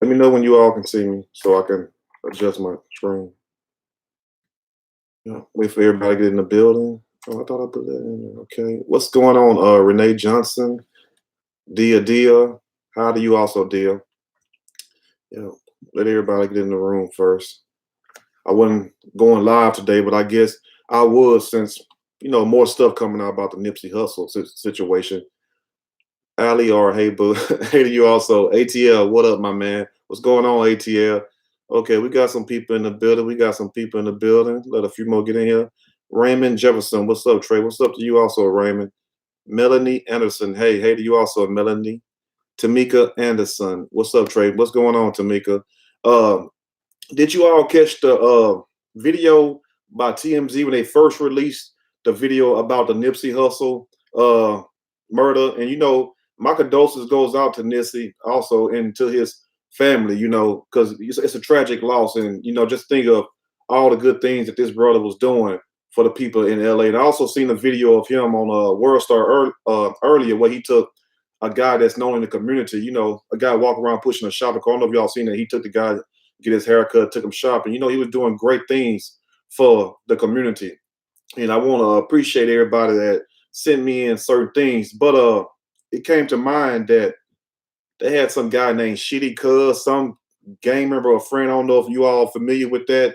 Let me know when you all can see me so I can adjust my screen. Yeah, wait for everybody to get in the building. Oh, I thought I put that in there. Okay. What's going on? Renee Johnson, Dia. How do you also, Dia? Yeah. Let everybody get in the room first. I wasn't going live today, but I guess I was since more stuff coming out about the Nipsey Hussle situation. Ali or hey boo, hey to you also. ATL, what up, my man? What's going on, ATL? Okay, we got some people in the building. Let a few more get in here. Raymond Jefferson, what's up, Trey? What's up to you also, Raymond? Melanie Anderson, hey to you also, Melanie. Tamika Anderson, what's up, Trey? What's going on, Tamika? Uh, did you all catch the video by TMZ when they first released the video about the Nipsey Hussle murder? And my condolences goes out to Nipsey also and to his family. Because it's a tragic loss, and just think of all the good things that this brother was doing for the people in LA. And I also seen a video of him on World Star earlier where he took a guy that's known in the community. A guy walking around pushing a shopping cart. I don't know if y'all seen that. He took the guy get his haircut, took him shopping. He was doing great things for the community. And I want to appreciate everybody that sent me in certain things. But it came to mind that they had some guy named Shitty Cuz, some gang member or friend. I don't know if you all familiar with that.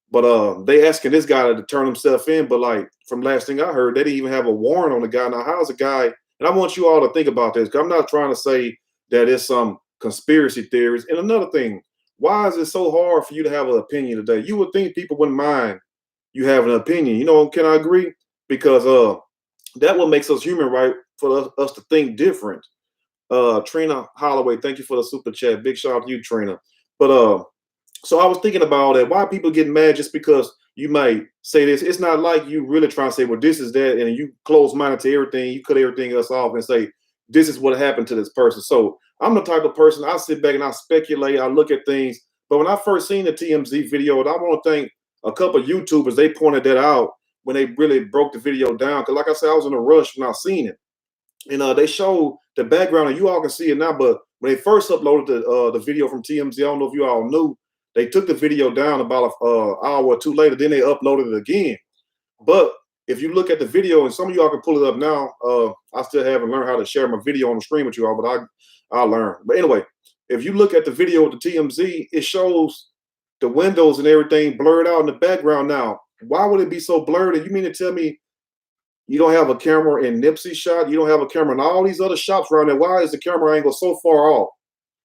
But they asking this guy to turn himself in. But like from last thing I heard, they didn't even have a warrant on the guy. Now, how's a guy? And I want you all to think about this, because I'm not trying to say that it's some conspiracy theories. And another thing, why is it so hard for you to have an opinion today? You would think people wouldn't mind you have an opinion. Can I agree? Because that what makes us human, right? For us to think different. Trina Holloway, thank you for the super chat. Big shout out to you, Trina. But so I was thinking about all that. Why people getting mad just because you might say this? It's not like you really trying to say, well, this is that, and you close minded to everything. You cut everything else off and say, this is what happened to this person. So I'm the type of person, I sit back and I speculate, I look at things. But when I first seen the TMZ video, and I want to thank a couple of YouTubers, they pointed that out when they really broke the video down. Because like I said, I was in a rush when I seen it. And they showed the background, and you all can see it now. But when they first uploaded the video from TMZ, I don't know if you all knew, they took the video down about an hour or two later. Then they uploaded it again. But if you look at the video, and some of y'all can pull it up now, I still haven't learned how to share my video on the screen with you all, but I'll learn. But anyway, if you look at the video with the TMZ, it shows the windows and everything blurred out in the background. Now, why would it be so blurred? And you mean to tell me you don't have a camera in Nipsey shot? You don't have a camera in all these other shops around there? Why is the camera angle so far off?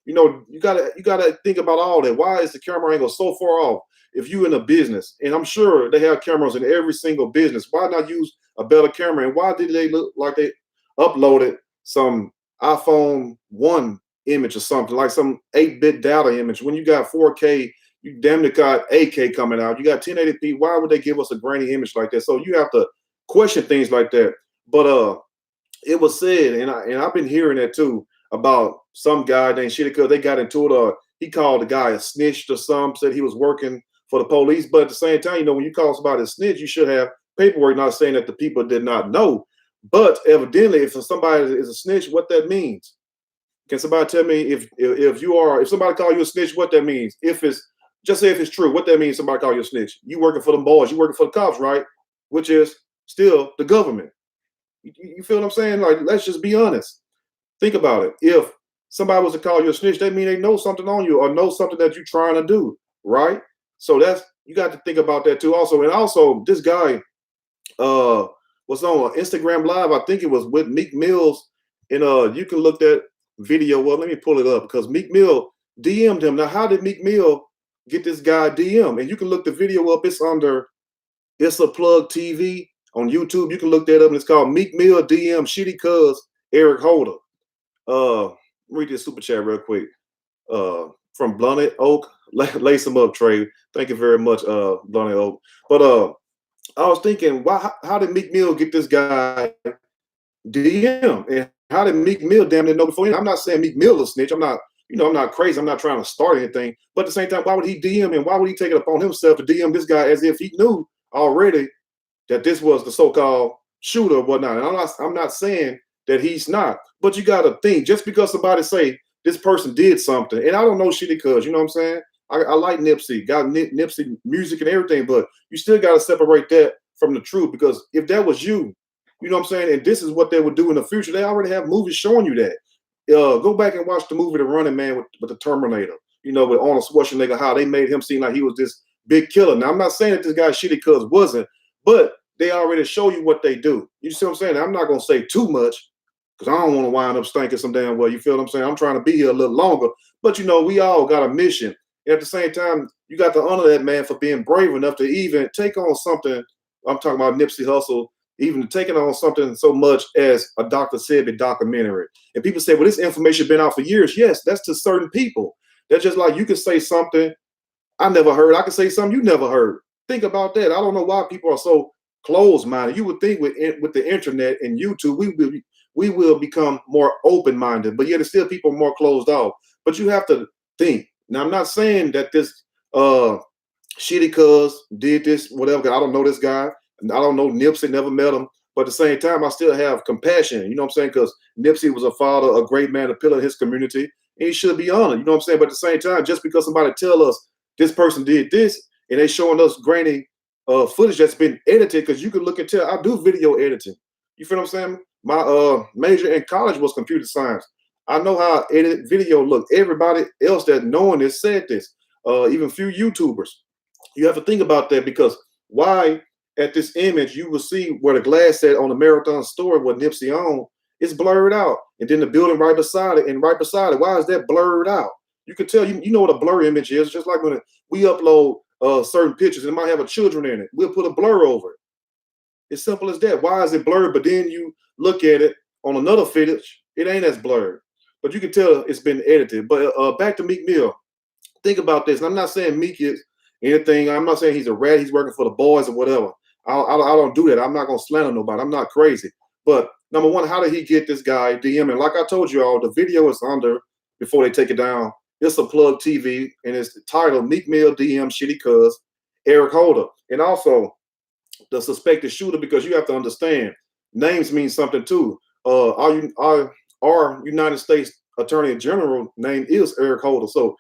You gotta think about all that. Why is the camera angle so far off? If you in a business, and I'm sure they have cameras in every single business, why not use a better camera? And why did they look like they uploaded some iPhone 1 image or something, like some 8-bit data image, when you got 4K, you damn near got 8K coming out, you got 1080p? Why would they give us a grainy image like that? So you have to question things like that. But it was said, and I've been hearing that too, about some guy named Shitty, because they got into it. He called the guy a snitch or something, said he was working for the police. But at the same time, when you call somebody a snitch, you should have paperwork, not saying that the people did not know. But evidently, if somebody is a snitch, what that means? Can somebody tell me if somebody call you a snitch, what that means? If it's true, what that means? Somebody call you a snitch. You working for them boys, you working for the cops, right? Which is still the government. You feel what I'm saying? Like, let's just be honest. Think about it. If somebody was to call you a snitch, that means they know something on you or know something that you're trying to do, right? So you got to think about that too. Also, and also this guy was on Instagram Live. I think it was with Meek Mills, and you can look that video. Well, let me pull it up, because Meek Mill DM'd him. Now, how did Meek Mill get this guy DM? And you can look the video up. It's under It's a Plug TV on YouTube. You can look that up, and it's called Meek Mill DM Shitty Cuz Eric Holder. Read this super chat real quick. From Blunted Oak. Lace them up, Trey. Thank you very much, Blunted Oak. But I was thinking, how did Meek Mill get this guy DM? And how did Meek Mill damn near know before him? I'm not saying Meek Mill is a snitch. I'm not crazy. I'm not trying to start anything. But at the same time, why would he DM him? Why would he take it upon himself to DM this guy as if he knew already that this was the so-called shooter or whatnot? And I'm not saying that he's not. But you got to think, just because somebody say this person did something. And I don't know Shitty Cuz, you know what I'm saying? I like Nipsey, got Nipsey music and everything, but you still got to separate that from the truth, because if that was you, you know what I'm saying, and this is what they would do in the future, they already have movies showing you that. Go back and watch the movie The Running Man with the Terminator, you know, with Arnold Schwarzenegger, how they made him seem like he was this big killer. Now, I'm not saying that this guy Shitty Cuz wasn't, but they already show you what they do. You see what I'm saying? I'm not going to say too much, because I don't want to wind up stinking some damn well. You feel what I'm saying? I'm trying to be here a little longer. But, you know, we all got a mission. And at the same time, you got to honor that man for being brave enough to even take on something. I'm talking about Nipsey Hussle, even taking on something so much as a Dr. Sebi documentary. And people say, well, this information been out for years. Yes, that's to certain people. That's just like you can say something I never heard. I can say something you never heard. Think about that. I don't know why people are so closed-minded. You would think with the internet and YouTube, we will become more open-minded, but yet it's still people more closed off. But you have to think. Now, I'm not saying that this Shitty Cuz did this, whatever. I don't know this guy. I don't know Nipsey, never met him. But at the same time, I still have compassion. You know what I'm saying? Because Nipsey was a father, a great man, a pillar in his community, and he should be honored. You know what I'm saying? But at the same time, just because somebody tell us this person did this, and they showing us grainy footage that's been edited, because you can look and tell. I do video editing. You feel what I'm saying? My major in college was computer science. I know how edit video look. Everybody else that knowing this said this. Even few YouTubers. You have to think about that, because why at this image you will see where the glass set on the Marathon store what Nipsey owned, it's blurred out. And then the building right beside it, and right beside it, why is that blurred out? You can tell, you know what a blur image is, just like when we upload certain pictures and it might have a children in it. We'll put a blur over it. It's simple as that. Why is it blurred? But then you look at it on another footage, it ain't as blurred. But you can tell it's been edited. But back to Meek Mill. Think about this. And I'm not saying Meek is anything. I'm not saying he's a rat. He's working for the boys or whatever. I don't do that. I'm not going to slander nobody. I'm not crazy. But number one, how did he get this guy DM? And like I told you all, the video is under, before they take it down, it's a plug TV, and it's titled Meek Mill DM Shitty Cuz Eric Holder. And also the suspected shooter, because you have to understand, names mean something too. Our United States Attorney General name is Eric Holder. So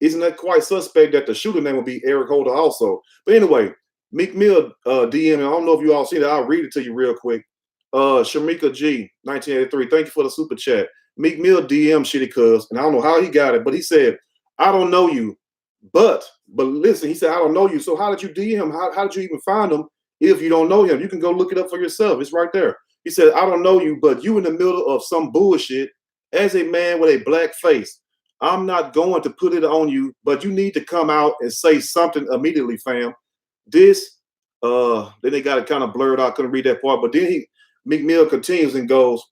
isn't that quite suspect that the shooter name will be Eric Holder also? But anyway, Meek Mill DM, and I don't know if you all see that. I'll read it to you real quick. Shamika G, 1983. Thank you for the super chat. Meek Mill DM Shitty Cuz, and I don't know how he got it, but he said, I don't know you, but listen, he said, I don't know you. So how did you DM him? How did you even find him if you don't know him? You can go look it up for yourself. It's right there. He said, I don't know you, but you in the middle of some bullshit as a man with a black face. I'm not going to put it on you, but you need to come out and say something immediately, fam. This, then they got it kind of blurred out. Couldn't read that part. But then Meek Mill continues and goes,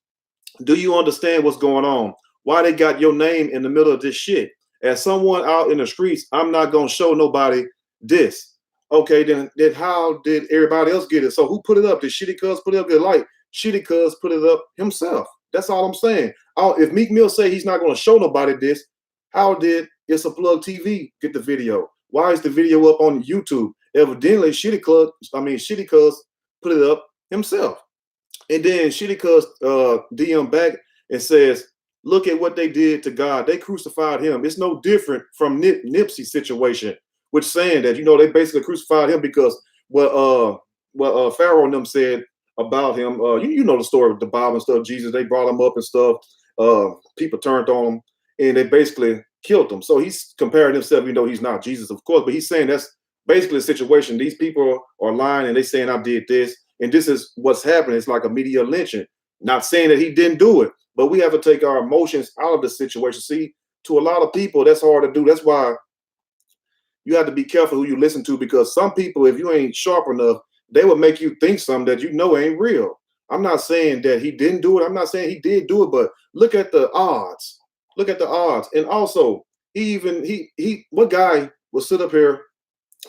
do you understand what's going on? Why they got your name in the middle of this shit? As someone out in the streets, I'm not going to show nobody this. Okay, then how did everybody else get it? So who put it up? Did Shitty Cuz put it up? Like Shitty Cuz put it up himself. That's all I'm saying. If Meek Mill say he's not going to show nobody this, how did It's a Plug TV get the video? Why is the video up on YouTube? Evidently, Shitty Cuz put it up himself. And then Shitty Cuz DM back and says, look at what they did to God. They crucified him. It's no different from Nipsey's situation, which saying that, you know, they basically crucified him because what Pharaoh and them said about him. You know the story with the Bible and stuff. Jesus, they brought him up and stuff. People turned on him and they basically killed him. So he's comparing himself, you know, he's not Jesus, of course, but he's saying that's basically the situation. These people are lying and they saying I did this. And this is what's happening. It's like a media lynching. Not saying that he didn't do it, but we have to take our emotions out of the situation. See, to a lot of people, that's hard to do. That's why you have to be careful who you listen to, because some people, if you ain't sharp enough, they will make you think something that you know ain't real. I'm not saying that he didn't do it. I'm not saying he did do it, but look at the odds. Look at the odds. And also, what guy will sit up here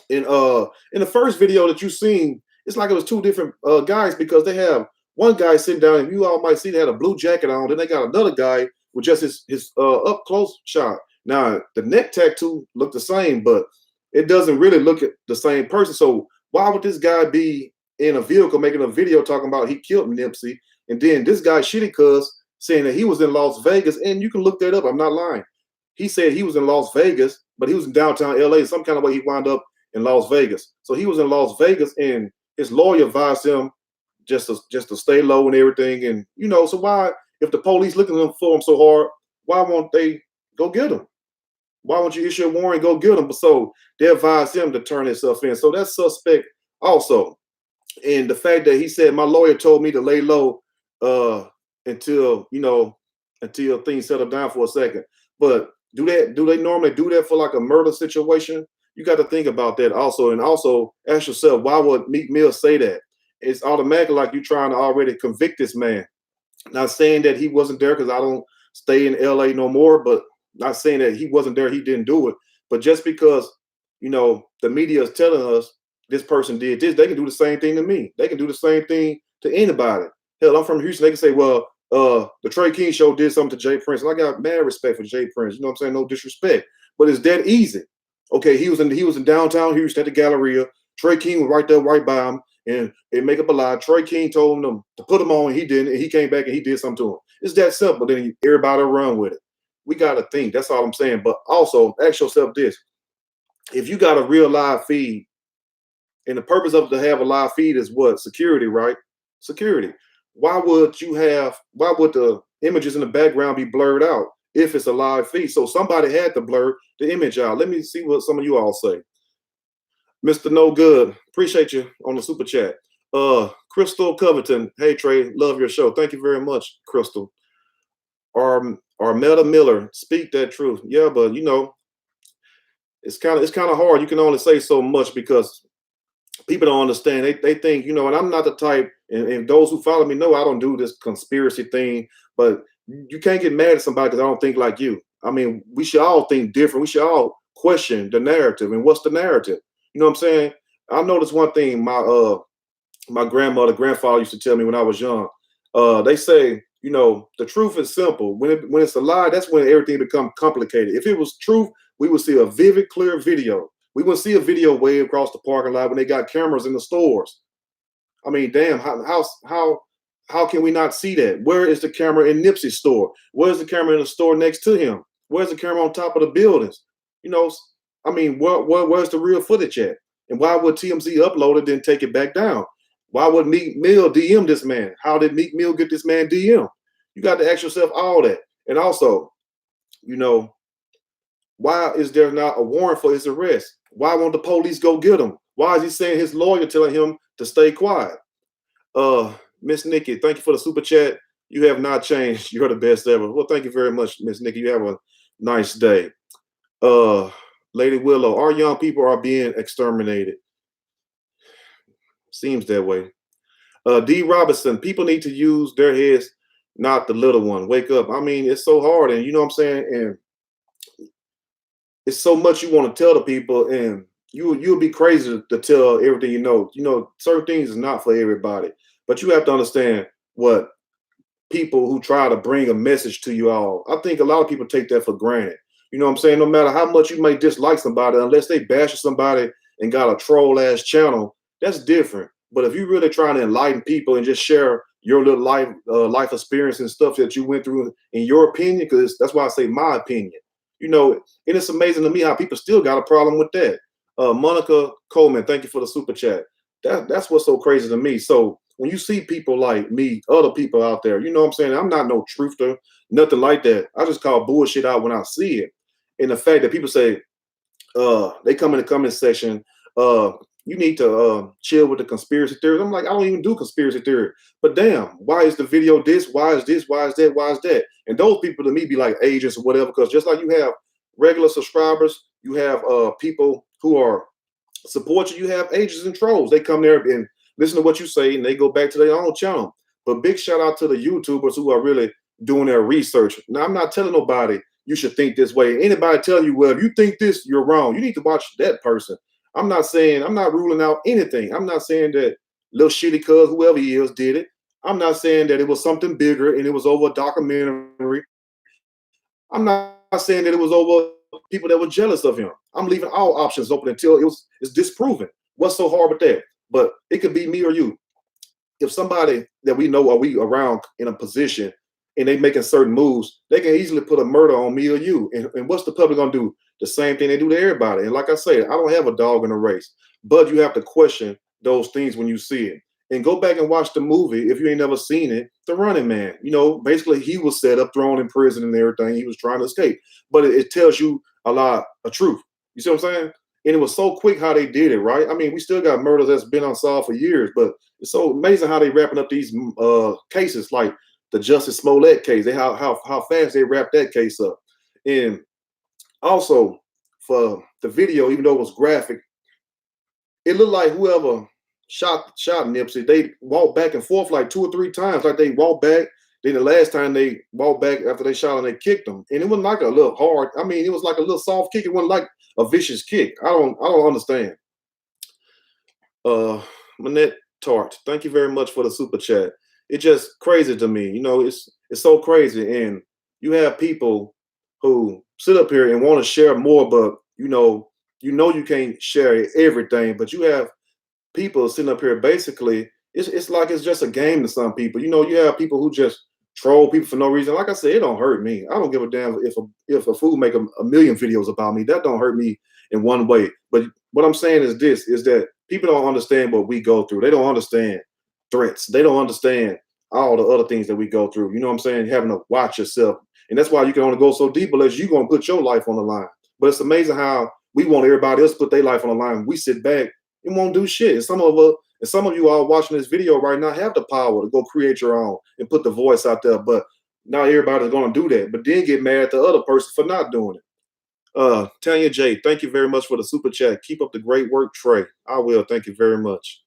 in the first video that you seen, it's like it was two different guys, because they have one guy sitting down, and you all might see they had a blue jacket on. Then they got another guy with just his up close shot. Now the neck tattoo look the same, but it doesn't really look at the same person. So why would this guy be in a vehicle making a video talking about he killed Nipsey, and then this guy Shitty Cuz saying that he was in Las Vegas, and you can look that up. I'm not lying. He said he was in Las Vegas, but he was in downtown LA. Some kind of way he wound up in Las Vegas. So he was in Las Vegas, and his lawyer advised him just to stay low and everything. And so why, if the police looking for him so hard, why won't they go get him? Why won't you issue a warrant and go get him? But so they advised him to turn himself in. So that's suspect also. And the fact that he said my lawyer told me to lay low until until things settle down for a second. But do they normally do that for like a murder situation? You got to think about that also, and also ask yourself, why would Meek Mill say that? It's automatically like you trying to already convict this man. Not saying that he wasn't there, because I don't stay in LA no more, but not saying that he wasn't there, he didn't do it. But just because the media is telling us this person did this, they can do the same thing to me. They can do the same thing to anybody. Hell, I'm from Houston. They can say, well, the Trey King show did something to Jay Prince. And I got mad respect for Jay Prince. You know what I'm saying? No disrespect. But it's that easy. Okay, he was in downtown Houston at the Galleria. Trey King was right there, right by him, and they make up a lie. Trey King told him to put him on, and he didn't. And he came back and he did something to him. It's that simple. Then everybody run with it. We got to think. That's all I'm saying. But also ask yourself this: if you got a real live feed, and the purpose of it to have a live feed is what? Security, right? Security. Why would the images in the background be blurred out if it's a live feed? So somebody had to blur the image out. Let me see what some of you all say. Mr. No Good, appreciate you on the super chat. Crystal Covington, hey Trey, love your show. Thank you very much, Crystal. Meta Miller, speak that truth. Yeah, but it's kind of hard. You can only say so much because people don't understand. They think, and I'm not the type, and those who follow me know I don't do this conspiracy thing, but you can't get mad at somebody because I don't think like you. I mean, we should all think different. We should all question the narrative. And what's the narrative? You know what I'm saying? I noticed one thing my grandfather used to tell me when I was young. They say, the truth is simple. When it's a lie, that's when everything becomes complicated. If it was truth, we would see a vivid, clear video. We would see a video way across the parking lot when they got cameras in the stores. I mean, damn, how can we not see that? Where is the camera in Nipsey's store? Where's the camera in the store next to him? Where's the camera on top of the buildings? I mean, where's the real footage at? And why would TMZ upload it, then take it back down? Why would Meek Mill DM this man? How did Meek Mill get this man DM? You got to ask yourself all that. And also, why is there not a warrant for his arrest? Why won't the police go get him? Why is he saying his lawyer telling him to stay quiet? Miss Nikki, thank you for the super chat. You have not changed. You're the best ever. Well, thank you very much, Miss Nikki. You have a nice day. Lady Willow, our young people are being exterminated. Seems that way. D. Robinson, people need to use their heads, not the little one. Wake up. I mean, it's so hard, and you know what I'm saying? And it's so much you want to tell the people, and you'll be crazy to tell everything you know. Certain things is not for everybody, but you have to understand what people who try to bring a message to you all. I think a lot of people take that for granted. You know what I'm saying? No matter how much you may dislike somebody, unless they bash somebody and got a troll ass channel, that's different. But if you're really trying to enlighten people and just share your little life experience and stuff that you went through in your opinion, because that's why I say my opinion. And it's amazing to me how people still got a problem with that. Monica Coleman, thank you for the super chat. That's what's so crazy to me. So when you see people like me, other people out there, you know what I'm saying? I'm not no truther, nothing like that. I just call bullshit out when I see it. And the fact that people say, they come in the comment section, you need to chill with the conspiracy theories. I'm like, I don't even do conspiracy theory. But damn, why is the video this? Why is this? Why is that? Why is that? And those people to me be like agents or whatever, because just like you have regular subscribers, you have people who are support you have agents and trolls. They come there and listen to what you say, and they go back to their own channel. But big shout out to the YouTubers who are really doing their research. Now, I'm not telling nobody you should think this way. Anybody tell you, well, if you think this, you're wrong. You need to watch that person. I'm not ruling out anything. I'm not saying that little shitty cuz, whoever he is, did it. I'm not saying that it was something bigger and it was over a documentary. I'm not saying that it was over people that were jealous of him. I'm leaving all options open until it's disproven. What's so hard with that? But it could be me or you. If somebody that we know or we around in a position and they making certain moves, they can easily put a murder on me or you. And what's the public gonna do? The same thing they do to everybody. And like I say, I don't have a dog in the race, but you have to question those things when you see it. And go back and watch the movie if you ain't never seen it, The Running Man. You know, basically he was set up, thrown in prison and everything. He was trying to escape. But it tells you a lot of truth. You see what I'm saying? And it was so quick how they did it, right? I mean, we still got murders that's been unsolved for years, but it's so amazing how they wrapping up these cases, like the Justice Smollett case. They how fast they wrapped that case up. And also for the video, even though it was graphic, it looked like whoever shot Nipsey, they walked back and forth like 2 or 3 times. Like they walked back. Then the last time they walked back after they shot him, they kicked him. And it wasn't like a little hard. I mean, it was like a little soft kick. It wasn't like a vicious kick. I don't understand. Manette Tart, thank you very much for the super chat. It's just crazy to me. You know, it's so crazy. And you have people who sit up here and want to share more, but you know you can't share everything. But you have people sitting up here basically, it's like it's just a game to some people. You know, you have people who just troll people for no reason. Like I said, it don't hurt me. I don't give a damn if a fool make a million videos about me. That don't hurt me in one way. But what I'm saying is this, is that people don't understand what we go through. They don't understand threats. They don't understand all the other things that we go through. You know what I'm saying? Having to watch yourself. And that's why you can only go so deep unless you're going to put your life on the line. But it's amazing how we want everybody else to put their life on the line. We sit back and won't do shit. And some of you all watching this video right now have the power to go create your own and put the voice out there. But not everybody's going to do that. But then get mad at the other person for not doing it. Tanya J, thank you very much for the super chat. Keep up the great work, Trey. I will. Thank you very much.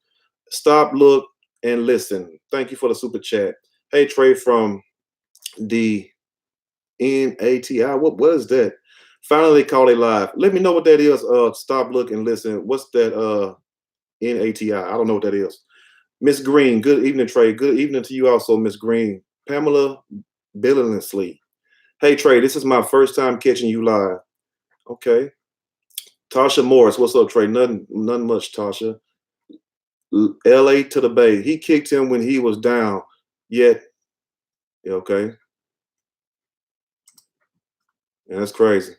Stop, look, and listen. Thank you for the super chat. Hey, Trey from the NATI. What is that? Finally called it live. Let me know what that is. Stop, look, and listen. What's that? NATI. I don't know what that is. Miss Green. Good evening, Trey. Good evening to you also, Miss Green. Pamela Billingsley. Hey, Trey. This is my first time catching you live. Okay. Tasha Morris. What's up, Trey? Nothing much, Tasha. LA to the Bay. He kicked him when he was down. Yet, okay. Yeah, that's crazy.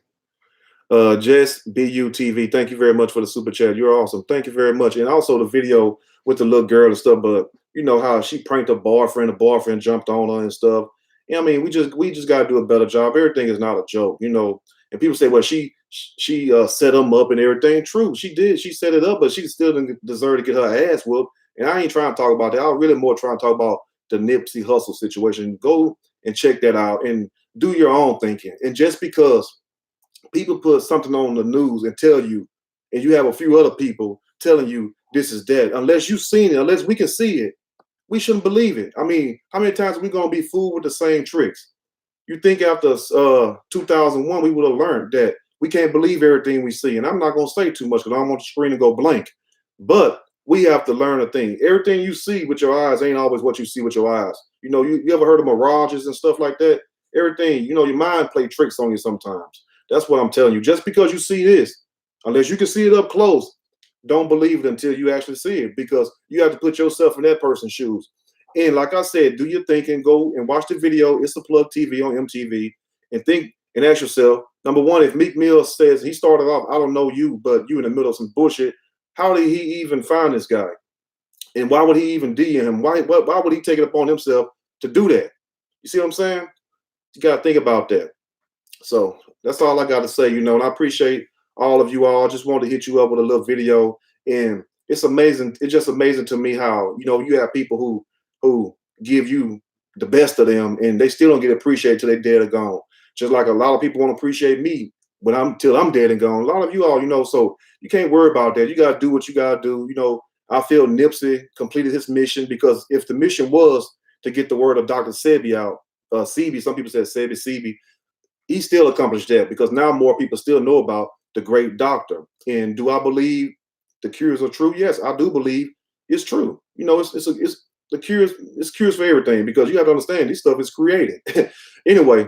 Jess BUTV, thank you very much for the super chat. You're awesome. Thank you very much. And also the video with the little girl and stuff, but you know how she pranked her boyfriend, the boyfriend jumped on her and stuff. Yeah, I mean, we just gotta do a better job. Everything is not a joke, you know. And people say, well, she set him up and everything. True, she did. She set it up, but she still didn't deserve to get her ass whooped. And I ain't trying to talk about that. I was really more trying to talk about the Nipsey Hussel situation. Go and check that out and do your own thinking. And just because people put something on the news and tell you, and you have a few other people telling you this is that, unless you've seen it, unless we can see it, we shouldn't believe it. I mean, how many times are we going to be fooled with the same tricks? You think after 2001, we would have learned that we can't believe everything we see. And I'm not going to say too much because I don't want the screen to go blank. But we have to learn a thing. Everything you see with your eyes ain't always what you see with your eyes. You know, you ever heard of mirages and stuff like that? Everything, you know, your mind play tricks on you sometimes. That's what I'm telling you. Just because you see this, unless you can see it up close, don't believe it until you actually see it, because you have to put yourself in that person's shoes. And like I said, do your thinking, go and watch the video. It's a Plug TV on MTV, and think and ask yourself, number one, if Meek Mill says he started off, I don't know you, but you in the middle of some bullshit, how did he even find this guy? And why would he even DM him? Why would he take it upon himself to do that? You see what I'm saying? You got to think about that. So that's all I got to say, you know, and I appreciate all of you all. I just wanted to hit you up with a little video, and it's amazing. It's just amazing to me how, you know, you have people who give you the best of them and they still don't get appreciated till they're dead or gone. Just like a lot of people want to appreciate me till I'm dead and gone. A lot of you all, you know, so you can't worry about that. You got to do what you got to do. You know, I feel Nipsey completed his mission, because if the mission was to get the word of Dr. Sebi out, Sebi, some people said Sebi, he still accomplished that, because now more people still know about the great doctor. And do I believe the cures are true? Yes, I do believe it's true. You know, it's the cures. It's cures for everything, because you have to understand this stuff is created. Anyway,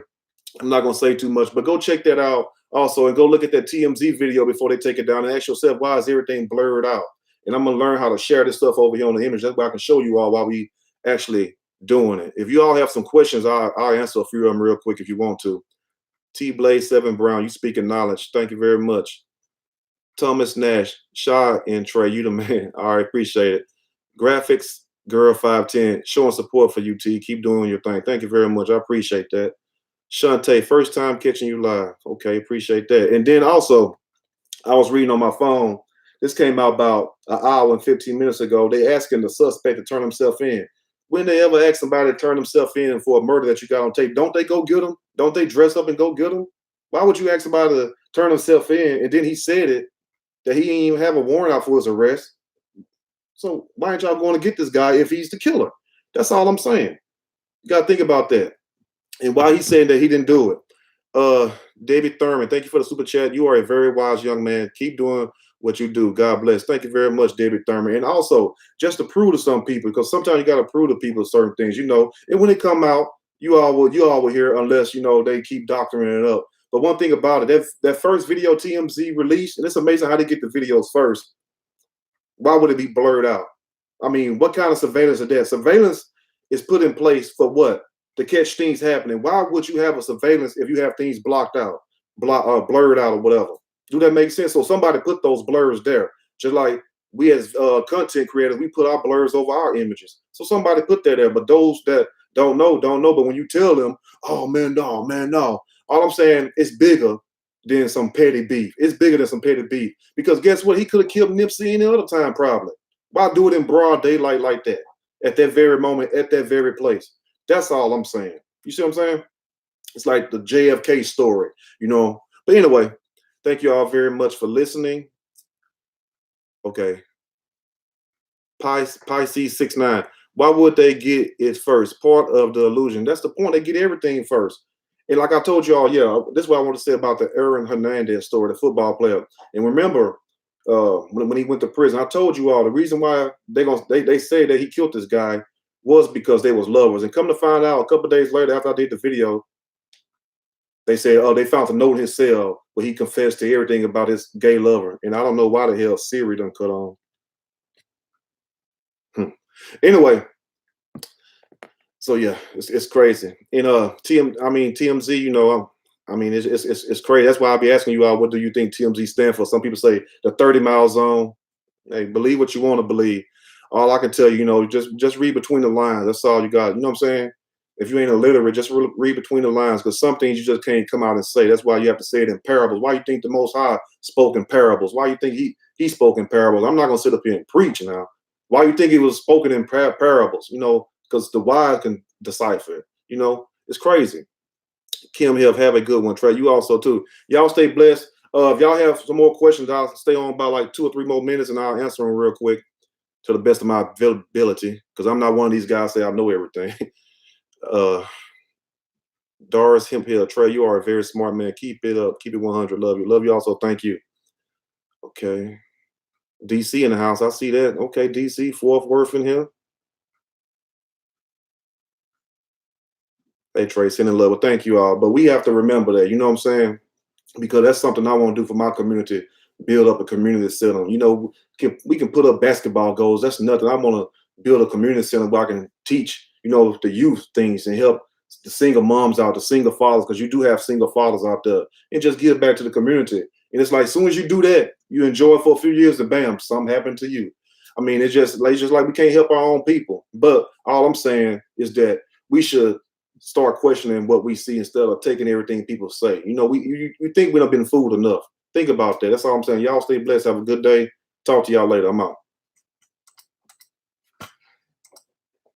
I'm not gonna say too much, but go check that out also, and go look at that TMZ video before they take it down, and ask yourself, why is everything blurred out? And I'm gonna learn how to share this stuff over here on the image. That's why I can show you all why we actually doing it. If you all have some questions, I'll answer a few of them real quick if you want to. T Blaze 7 Brown, you speaking knowledge. Thank you very much. Thomas Nash, Shaw and Trey, you the man. All right, appreciate it. Graphics Girl 510, showing support for you, T. Keep doing your thing. Thank you very much. I appreciate that. Shantae, first time catching you live. Okay, appreciate that. And then also, I was reading on my phone. This came out about an hour and 15 minutes ago. They asking the suspect to turn himself in. When they ever ask somebody to turn himself in for a murder that you got on tape, don't they go get him? Don't they dress up and go get him? Why would you ask somebody to turn himself in? And then he said it that he didn't even have a warrant out for his arrest. So why ain't y'all going to get this guy if he's the killer? That's all I'm saying. You got to think about that. And why he's saying that he didn't do it. David Thurman, thank you for the super chat. You are a very wise young man. Keep doing what you do. God bless. Thank you very much, David Thurman. And also, just to prove to some people, because sometimes you got to prove to people certain things, you know. And when they come out, you all will hear, unless you know they keep doctoring it up. But one thing about it, that first video TMZ released, and it's amazing how they get the videos first. Why would it be blurred out? I mean, what kind of surveillance is that? Surveillance is put in place for what? To catch things happening. Why would you have a surveillance if you have things blocked out, blurred out, or whatever? Do that make sense? So somebody put those blurs there, just like we as content creators, we put our blurs over our images. So somebody put that there. But those that don't know. But when you tell them, oh man, no. All I'm saying, it's bigger than some petty beef. It's bigger than some petty beef. Because guess what? He could have killed Nipsey any other time, probably. Why do it in broad daylight like that? At that very moment, at that very place. That's all I'm saying. You see what I'm saying? It's like the JFK story, you know. But anyway, thank you all very much for listening. Okay. Pisces 69. Why would they get it first? Part of the illusion. That's the point. They get everything first. And like I told you all, yeah, this is what I want to say about the Aaron Hernandez story, the football player. And remember, when he went to prison, I told you all the reason why they say that he killed this guy was because they was lovers. And come to find out, a couple of days later, after I did the video, they said, oh, they found a note in his cell where he confessed to everything about his gay lover. And I don't know why the hell Siri done cut on. Anyway, so yeah, it's crazy. And TMZ, you know, it's crazy. That's why I'll be asking you all, what do you think TMZ stand for? Some people say the 30-mile zone. Hey, believe what you want to believe. All I can tell you, you know, just read between the lines. That's all you got. You know what I'm saying? If you ain't illiterate, just read between the lines, because some things you just can't come out and say. That's why you have to say it in parables. Why you think the Most High spoke in parables? Why you think he spoke in parables? I'm not gonna sit up here and preach now. Why you think it was spoken in parables? You know, because the wise can decipher it. You know, it's crazy. Kim Hill, have a good one. Trey, you also too. Y'all stay blessed. If y'all have some more questions, I'll stay on about like 2 or 3 more minutes and I'll answer them real quick to the best of my ability, because I'm not one of these guys say I know everything. Doris Hemp Hill, Trey, you are a very smart man. Keep it up. Keep it 100. Love you. Love you also. Thank you. Okay. DC in the house. I see that. Okay, DC, Fourth Worth in here. Hey, Trey, sending love. Well, thank you all. But we have to remember that, you know what I'm saying? Because that's something I want to do for my community, build up a community center. You know, we can put up basketball goals. That's nothing. I want to build a community center where I can teach, you know, the youth things and help the single moms out, the single fathers, because you do have single fathers out there, and just give back to the community. And it's like, as soon as you do that, you enjoy it for a few years, and bam, something happened to you. I mean, it's just like we can't help our own people. But all I'm saying is that we should start questioning what we see instead of taking everything people say. You know, we think we done been fooled enough. Think about that. That's all I'm saying. Y'all stay blessed. Have a good day. Talk to y'all later. I'm out.